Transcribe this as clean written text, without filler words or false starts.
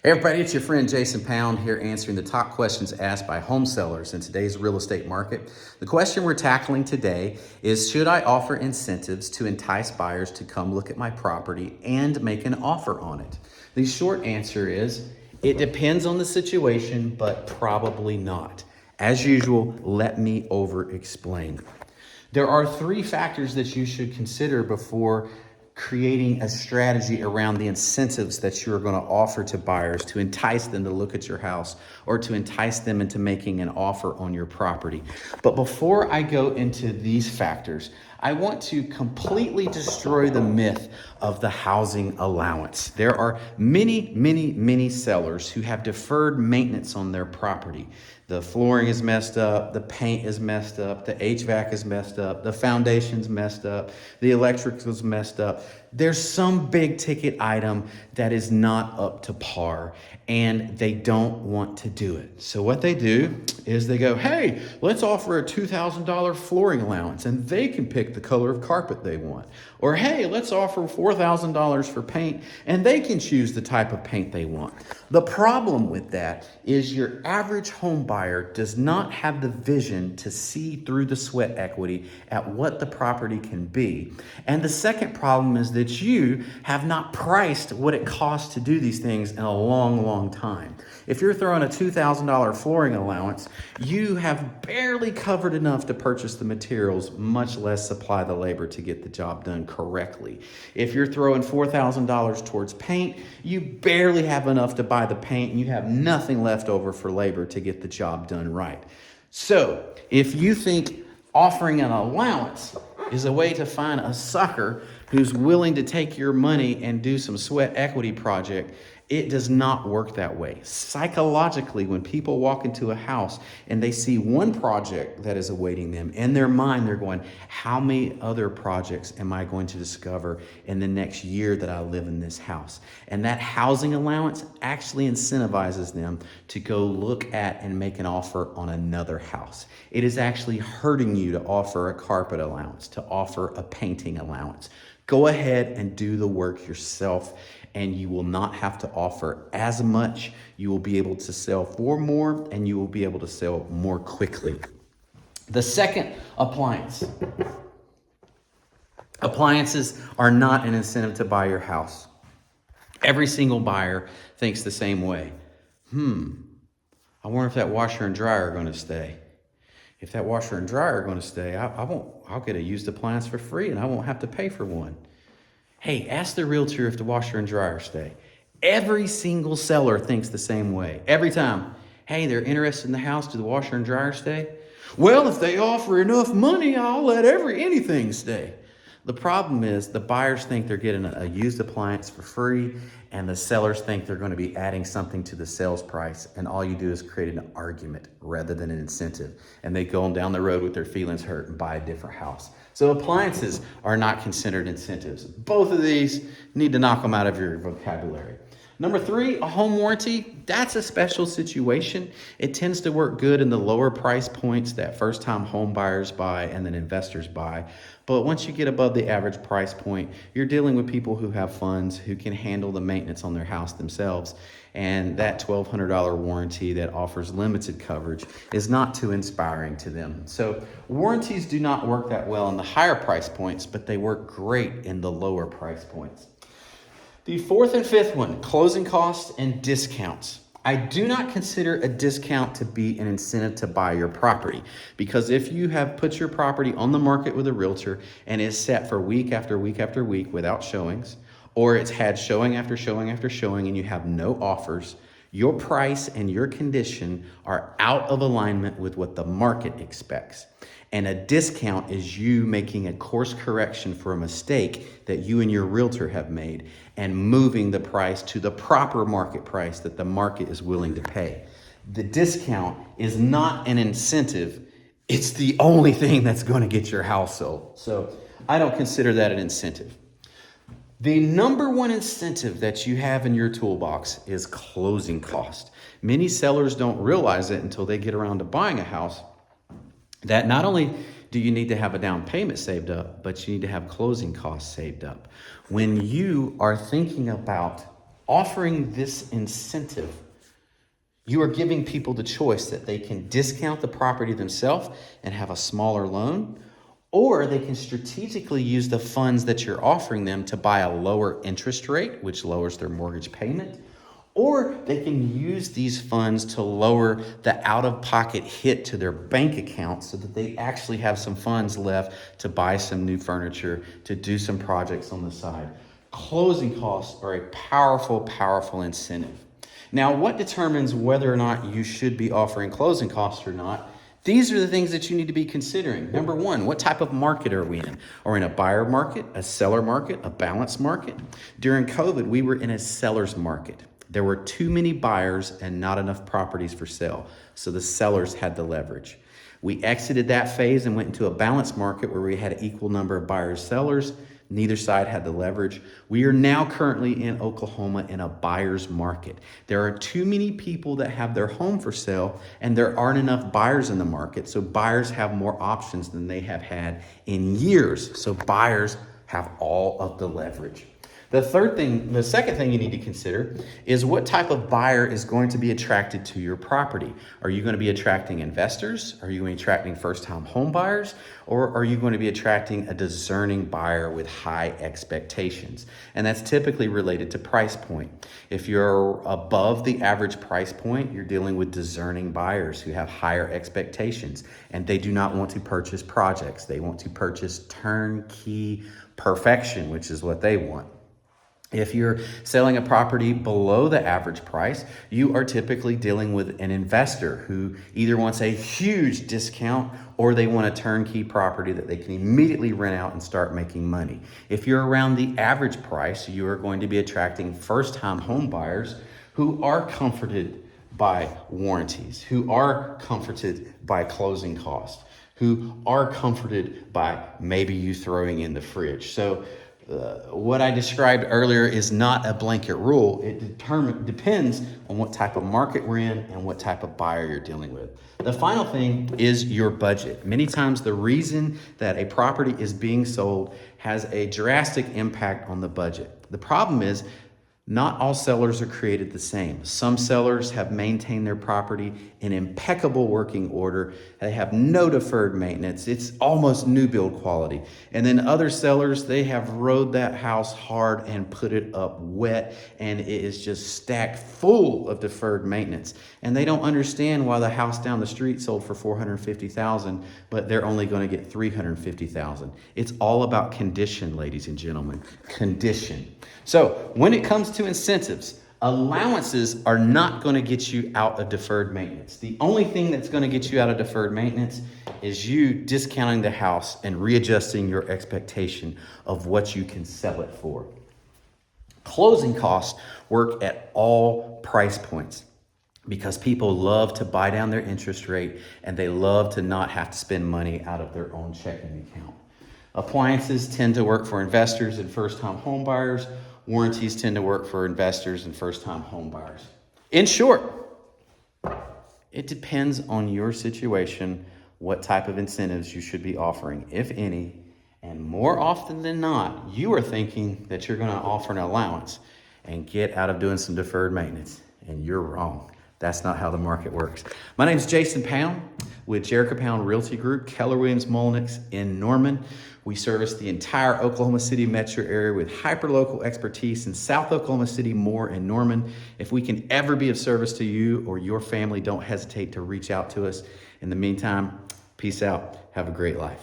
Hey everybody, it's your friend Jason Pound here answering the top questions asked by home sellers in today's real estate market. The question we're tackling today is, should I offer incentives to entice buyers to come look at my property and make an offer on it? The short answer is, it depends on the situation, but probably not. As usual, let me over-explain. There are three factors that you should consider before creating a strategy around the incentives that you're going to offer to buyers to entice them to look at your house or to entice them into making an offer on your property. But before I go into these factors, I want to completely destroy the myth of the housing allowance. There are many sellers who have deferred maintenance on their property. The flooring is messed up, the paint is messed up, the HVAC is messed up, the foundation's messed up, the electrical's messed up. There's some big ticket item that is not up to par and they don't want to do it. So what they do is they go, hey, let's offer a $2,000 flooring allowance and they can pick the color of carpet they want. Or hey, let's offer $4,000 for paint and they can choose the type of paint they want. The problem with that is your average home buyer does not have the vision to see through the sweat equity at what the property can be. And the second problem is that you have not priced what it costs to do these things in a long time. If you're throwing a $2,000 flooring allowance, you have barely covered enough to purchase the materials, much less supply the labor to get the job done correctly. If you're throwing $4,000 towards paint, you barely have enough to buy the paint and you have nothing left over for labor to get the job done right. So if you think offering an allowance is a way to find a sucker who's willing to take your money and do some sweat equity project, it does not work that way. Psychologically, when people walk into a house and they see one project that is awaiting them, in their mind, they're going, how many other projects am I going to discover in the next year that I live in this house? And that housing allowance actually incentivizes them to go look at and make an offer on another house. It is actually hurting you to offer a carpet allowance, to offer a painting allowance. Go ahead and do the work yourself, and you will not have to offer as much. You will be able to sell for more, and you will be able to sell more quickly. The second appliance. Appliances are not an incentive to buy your house. Every single buyer thinks the same way. I wonder if that washer and dryer are going to stay. If that washer and dryer are going to stay, I'll get a used appliance for free and I won't have to pay for one. Hey, ask the realtor if the washer and dryer stay. Every single seller thinks the same way. Every time. Hey, they're interested in the house. Do the washer and dryer stay? Well, if they offer enough money, I'll let anything stay. The problem is the buyers think they're getting a used appliance for free and the sellers think they're going to be adding something to the sales price, and all you do is create an argument rather than an incentive. And they go on down the road with their feelings hurt and buy a different house. So appliances are not considered incentives. Both of these need to knock them out of your vocabulary. Number three, a home warranty. That's a special situation. It tends to work good in the lower price points that first-time home buyers buy and then investors buy. But once you get above the average price point, you're dealing with people who have funds, who can handle the maintenance on their house themselves. And that $1,200 warranty that offers limited coverage is not too inspiring to them. So warranties do not work that well in the higher price points, but they work great in the lower price points. The fourth and fifth one, closing costs and discounts. I do not consider a discount to be an incentive to buy your property, because if you have put your property on the market with a realtor and is set for week after week after week without showings, or it's had showing after showing after showing and you have no offers, your price and your condition are out of alignment with what the market expects. And a discount is you making a course correction for a mistake that you and your realtor have made and moving the price to the proper market price that the market is willing to pay. The discount is not an incentive. It's the only thing that's going to get your house sold. So I don't consider that an incentive. The number one incentive that you have in your toolbox is closing cost. Many sellers don't realize it until they get around to buying a house, that not only do you need to have a down payment saved up, but you need to have closing costs saved up. When you are thinking about Offering this incentive, you are giving people the choice that they can discount the property themselves and have a smaller loan, or they can strategically use the funds that you're offering them to buy a lower interest rate, which lowers their mortgage payment, or they can use these funds to lower the out-of-pocket hit to their bank account so that they actually have some funds left to buy some new furniture, to do some projects on the side. Closing costs are a powerful, powerful incentive. Now, what determines whether or not you should be offering closing costs or not? These are the things that you need to be considering. Number one, what type of market are we in? Are we in a buyer market, a seller market, a balanced market? During COVID, we were in a seller's market. There were too many buyers and not enough properties for sale, so the sellers had the leverage. We exited that phase and went into a balanced market where we had an equal number of buyers, sellers. Neither side had the leverage. We are now currently in Oklahoma in a buyer's market. There are too many people that have their home for sale, and there aren't enough buyers in the market, so buyers have more options than they have had in years. So buyers have all of the leverage. The second thing you need to consider is what type of buyer is going to be attracted to your property. Are you going to be attracting investors? Are you going to be attracting first-time home buyers? Or are you going to be attracting a discerning buyer with high expectations? And that's typically related to price point. If you're above the average price point, you're dealing with discerning buyers who have higher expectations, and they do not want to purchase projects. They want to purchase turnkey perfection, which is what they want. If you're selling a property below the average price, you are typically dealing with an investor who either wants a huge discount or they want a turnkey property that they can immediately rent out and start making money. If you're around the average price, you are going to be attracting first-time home buyers who are comforted by warranties, who are comforted by closing costs, who are comforted by maybe you throwing in the fridge. So what I described earlier is not a blanket rule. It depends on what type of market we're in and what type of buyer you're dealing with. The final thing is your budget. Many times the reason that a property is being sold has a drastic impact on the budget. The problem is not all sellers are created the same. Some sellers have maintained their property in impeccable working order. They have no deferred maintenance. It's almost new build quality. And then other sellers, they have rode that house hard and put it up wet, and it is just stacked full of deferred maintenance. And they don't understand why the house down the street sold for $450,000, but they're only going to get $350,000. It's all about condition, ladies and gentlemen, condition. So when it comes to incentives, allowances are not going to get you out of deferred maintenance. The only thing that's going to get you out of deferred maintenance is you discounting the house and readjusting your expectation of what you can sell it for. Closing costs work at all price points because people love to buy down their interest rate and they love to not have to spend money out of their own checking account. Appliances tend to work for investors and first-time home buyers. Warranties tend to work for investors and first-time home buyers. In short, it depends on your situation, what type of incentives you should be offering, if any. And more often than not, you are thinking that you're going to offer an allowance and get out of doing some deferred maintenance. And you're wrong. That's not how the market works. My name is Jason Pound with Jerica Pound Realty Group, Keller Williams Mullenix in Norman. We service the entire Oklahoma City metro area with hyperlocal expertise in South Oklahoma City, Moore, and Norman. If we can ever be of service to you or your family, don't hesitate to reach out to us. In the meantime, peace out. Have a great life.